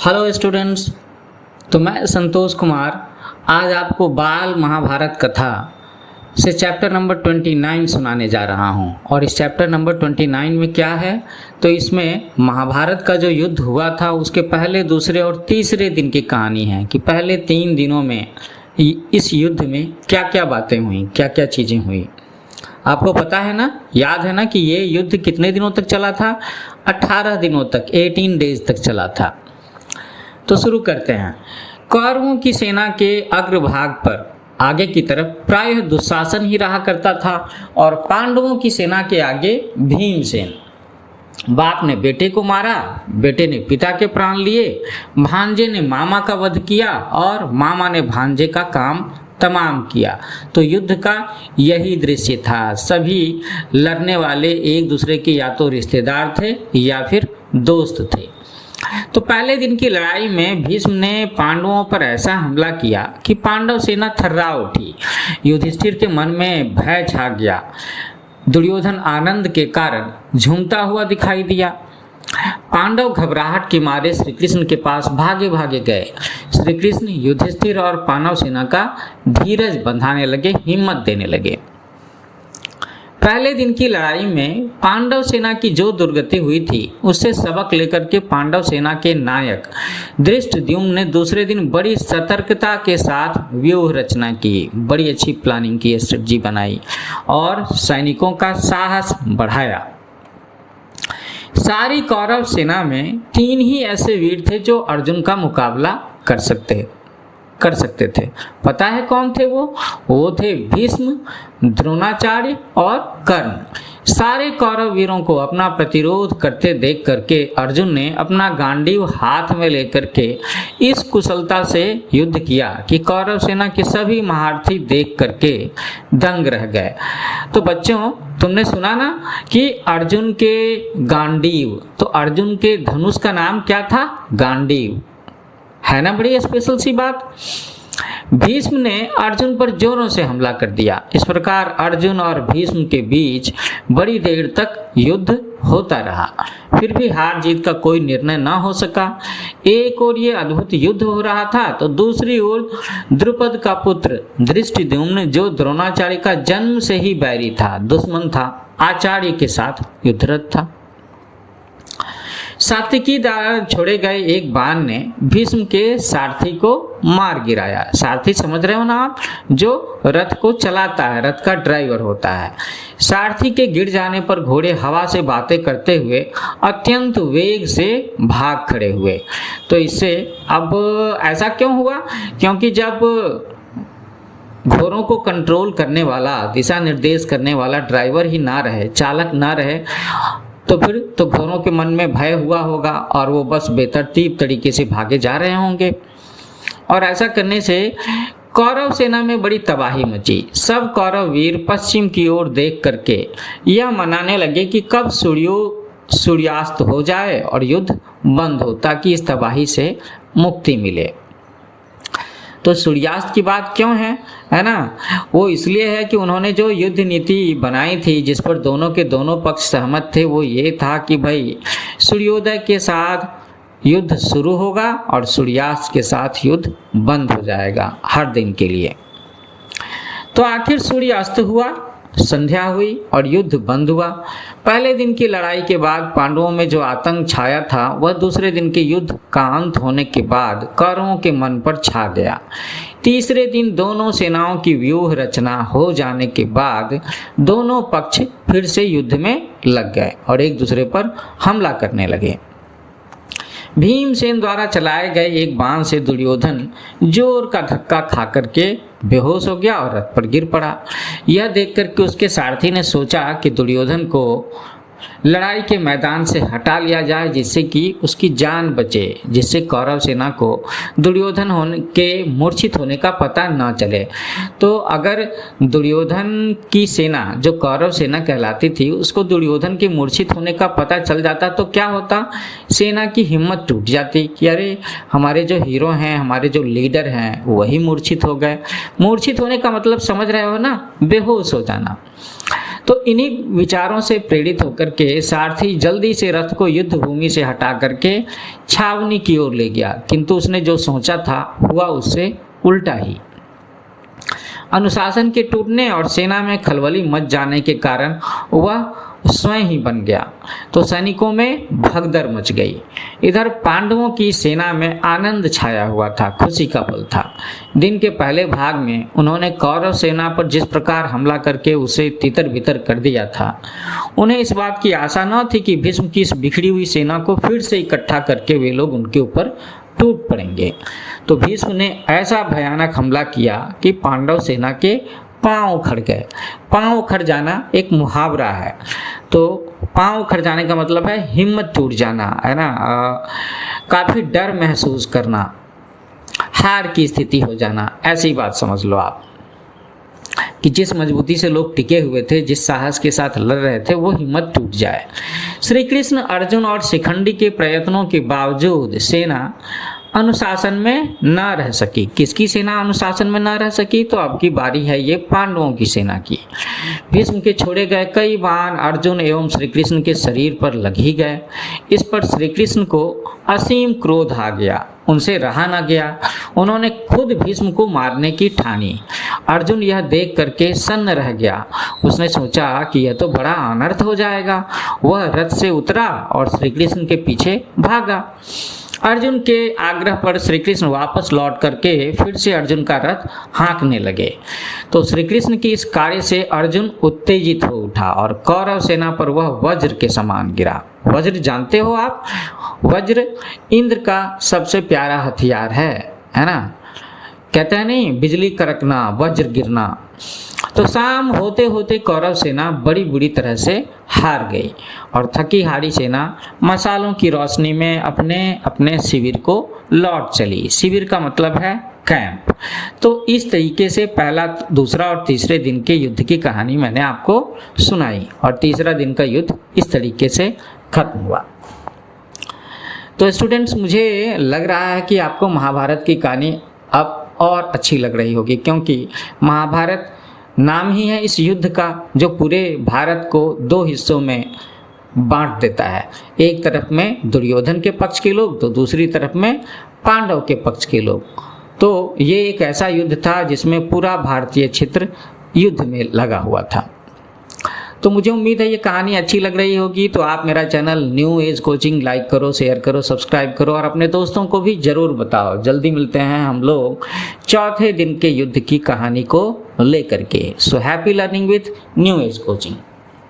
Hello students. तो मैं संतोष कुमार आज आपको बाल महाभारत कथा से चैप्टर नंबर 29 सुनाने जा रहा हूं। और इस चैप्टर नंबर 29 में क्या है, तो इसमें महाभारत का जो युद्ध हुआ था उसके पहले, दूसरे और तीसरे दिन की कहानी है कि पहले 3 दिनों में इस युद्ध में क्या क्या बातें हुई, क्या क्या चीज़ें हुई। आपको पता है ना, याद है ना कि ये युद्ध कितने दिनों तक चला था? 18 दिनों तक, 18 डेज तक चला था। तो शुरू करते हैं। कौरवों की सेना के अग्रभाग पर आगे की तरफ प्रायः दुशासन ही रहा करता था और पांडवों की सेना के आगे भीमसेन। बाप ने बेटे को मारा, बेटे ने पिता के प्राण लिए, भांजे ने मामा का वध किया और मामा ने भांजे का काम तमाम किया। तो युद्ध का यही दृश्य था। सभी लड़ने वाले एक दूसरे के या तो रिश्तेदार थे या फिर दोस्त थे। तो पहले दिन की लड़ाई में भीष्म ने पांडवों पर ऐसा हमला किया कि पांडव सेना थर्रा उठी। युधिष्ठिर के मन में भय छा गया। दुर्योधन आनंद के कारण झूमता हुआ दिखाई दिया। पांडव घबराहट के मारे श्री कृष्ण के पास भागे भागे गए। श्री कृष्ण युधिष्ठिर और पांडव सेना का धीरज बंधाने लगे, हिम्मत देने लगे। पहले दिन की लड़ाई में पांडव सेना की जो दुर्गति हुई थी उससे सबक लेकर के पांडव सेना के नायक धृष्टद्युम्न ने दूसरे दिन बड़ी सतर्कता के साथ व्यूह रचना की, बड़ी अच्छी प्लानिंग की, स्ट्रेटजी बनाई और सैनिकों का साहस बढ़ाया। सारी कौरव सेना में 3 ही ऐसे वीर थे जो अर्जुन का मुकाबला कर सकते थे। पता है कौन थे वो थे भीष्म, द्रोणाचार्य और कर्ण। सारे कौरव वीरों को अपना प्रतिरोध करते देख करके अर्जुन ने अपना गांडीव हाथ में लेकर के इस कुशलता से युद्ध किया कि कौरव सेना के सभी महारथी देख करके दंग रह गए। तो बच्चों, तुमने सुना ना कि अर्जुन के गांडीव, तो अर्जुन के धनुष का नाम क्या था? गांडीव। है ना बड़ी स्पेशल सी बात। भीष्म ने अर्जुन पर जोरों से हमला कर दिया। इस प्रकार अर्जुन और भीष्म के बीच बड़ी देर तक युद्ध होता रहा। फिर भी हार जीत का कोई निर्णय न हो सका। एक ओर ये अद्भुत युद्ध हो रहा था तो दूसरी ओर द्रुपद का पुत्र धृष्टद्युम्न, जो द्रोणाचार्य का जन्म से ही बैरी था, दुश्मन था, आचार्य के साथ युद्धरत था। सात्विकी द्वारा छोड़े गए एक बाण ने भीष्म के सारथी को मार गिराया। सारथी समझ रहे हो ना आप? जो रथ को चलाता है, रथ का ड्राइवर होता है। सारथी के गिर जाने पर घोड़े हवा से बातें करते हुए अत्यंत वेग से भाग खड़े हुए। तो इससे अब ऐसा क्यों हुआ? क्योंकि जब घोड़ों को कंट्रोल करने वाला, दिशा निर्देश करने वाला ड्राइवर ही ना रहे, चालक ना रहे, तो फिर तो घोड़ों के मन में भय हुआ होगा और वो बस बेतरतीब तरीके से भागे जा रहे होंगे। और ऐसा करने से कौरव सेना में बड़ी तबाही मची। सब कौरव वीर पश्चिम की ओर देख करके यह मनाने लगे कि कब सूर्यास्त हो जाए और युद्ध बंद हो, ताकि इस तबाही से मुक्ति मिले। तो सूर्यास्त की बात क्यों है ना? वो इसलिए है कि उन्होंने जो युद्ध नीति बनाई थी, जिस पर दोनों के दोनों पक्ष सहमत थे, वो ये था कि भाई सूर्योदय के साथ युद्ध शुरू होगा और सूर्यास्त के साथ युद्ध बंद हो जाएगा हर दिन के लिए। तो आखिर सूर्यास्त हुआ, संध्या हुई और युद्ध बंद हुआ। पहले दिन की लड़ाई के बाद पांडवों में जो आतंक छाया था वह दूसरे दिन के युद्ध का अंत होने के बाद कौरवों के मन पर छा गया। तीसरे दिन दोनों सेनाओं की व्यूह रचना हो जाने के बाद दोनों पक्ष फिर से युद्ध में लग गए और एक दूसरे पर हमला करने लगे। भीमसेन द्वारा चलाए गए एक बाण से दुर्योधन जोर का धक्का खा करके बेहोश हो गया और रथ पर गिर पड़ा। यह देखकर के उसके सारथी ने सोचा कि दुर्योधन को लड़ाई के मैदान से हटा लिया जाए, जिससे कि उसकी जान बचे, जिससे कौरव सेना को दुर्योधन के मूर्छित होने का पता न चले। तो अगर दुर्योधन की सेना, जो कौरव सेना कहलाती थी, उसको दुर्योधन के मूर्छित होने का पता चल जाता तो क्या होता? सेना की हिम्मत टूट जाती कि अरे हमारे जो हीरो हैं, हमारे जो लीडर हैं, वही मूर्छित हो गए। मूर्छित होने का मतलब समझ रहे हो ना? बेहोश हो जाना। तो इन्हीं विचारों से प्रेरित होकर के सारथी जल्दी से रथ को युद्ध भूमि से हटा करके छावनी की ओर ले गया, किंतु उसने जो सोचा था हुआ उससे उल्टा ही। अनुशासन के टूटने और सेना में खलबली मच जाने के कारण वह स्वयं ही बन गया, तो सैनिकों में भगदड़ मच गई। इधर पांडवों की सेना में आनंद छाया हुआ था, खुशी का पल था। दिन के पहले भाग में उन्होंने कौरव सेना पर जिस प्रकार हमला करके उसे तितर बितर कर दिया था, उन्हें इस बात की आशा न थी कि भीष्म की इस बिखरी हुई सेना को फिर से इकट्ठा करके वे लोग उनके ऊपर टूट पड़ेंगे। तो भीष्म ने ऐसा भयानक हमला किया कि पांडव सेना के पांव उखड़ गए। पांव उखड़ जाना एक मुहावरा है, तो पांव उखड़ जाने का मतलब है हिम्मत टूट जाना, है ना, काफी डर महसूस करना, हार की स्थिति हो जाना, ऐसी बात समझ लो आप कि जिस मजबूती से लोग टिके हुए थे, जिस साहस के साथ लड़ रहे थे, वो हिम्मत टूट जाए। श्री कृष्ण, अर्जुन और शिखंडी के प्रयत्नों के बावजूद सेना अनुशासन में न रह सकी। किसकी सेना अनुशासन में न रह सकी? तो अब की बारी है ये पांडवों की सेना की। भीष्म के छोड़े गए कई बाण अर्जुन एवं श्री कृष्ण के शरीर पर लग ही गए। इस पर श्री कृष्ण को असीम क्रोध आ गया, उनसे रहा न गया। उन्होंने खुद भीष्म को मारने की ठानी। अर्जुन यह देख करके सन्न रह गया। उसने सोचा कि यह तो बड़ा अनर्थ हो जाएगा। वह रथ से उतरा और श्री कृष्ण के पीछे भागा। अर्जुन के आग्रह पर श्री कृष्ण वापस लौट करके फिर से अर्जुन का रथ हाँकने लगे। तो श्री कृष्ण की इस कार्य से अर्जुन उत्तेजित हो उठा और कौरव सेना पर वह वज्र के समान गिरा। वज्र जानते हो आप? वज्र इंद्र का सबसे प्यारा हथियार है ना? कहते हैं नहीं, बिजली कड़कना, वज्र गिरना। तो शाम होते होते कौरव सेना बड़ी बुरी तरह से हार गई और थकी हारी सेना मसालों की रोशनी में अपने अपने शिविर को लौट चली। शिविर का मतलब है कैंप। तो इस तरीके से पहला, दूसरा और तीसरे दिन के युद्ध की कहानी मैंने आपको सुनाई और तीसरा दिन का युद्ध इस तरीके से खत्म हुआ। तो स्टूडेंट्स, मुझे लग रहा है कि आपको महाभारत की कहानी अब और अच्छी लग रही होगी, क्योंकि महाभारत नाम ही है इस युद्ध का जो पूरे भारत को दो हिस्सों में बांट देता है। एक तरफ में दुर्योधन के पक्ष के लोग, तो दूसरी तरफ में पांडव के पक्ष के लोग। तो ये एक ऐसा युद्ध था जिसमें पूरा भारतीय क्षेत्र युद्ध में लगा हुआ था। तो मुझे उम्मीद है ये कहानी अच्छी लग रही होगी। तो आप मेरा channel new age coaching like करो, शेयर करो, सब्सक्राइब करो और अपने दोस्तों को भी ज़रूर बताओ। जल्दी मिलते हैं हम लोग चौथे दिन के युद्ध की कहानी को लेकर के। So happy learning with new age coaching.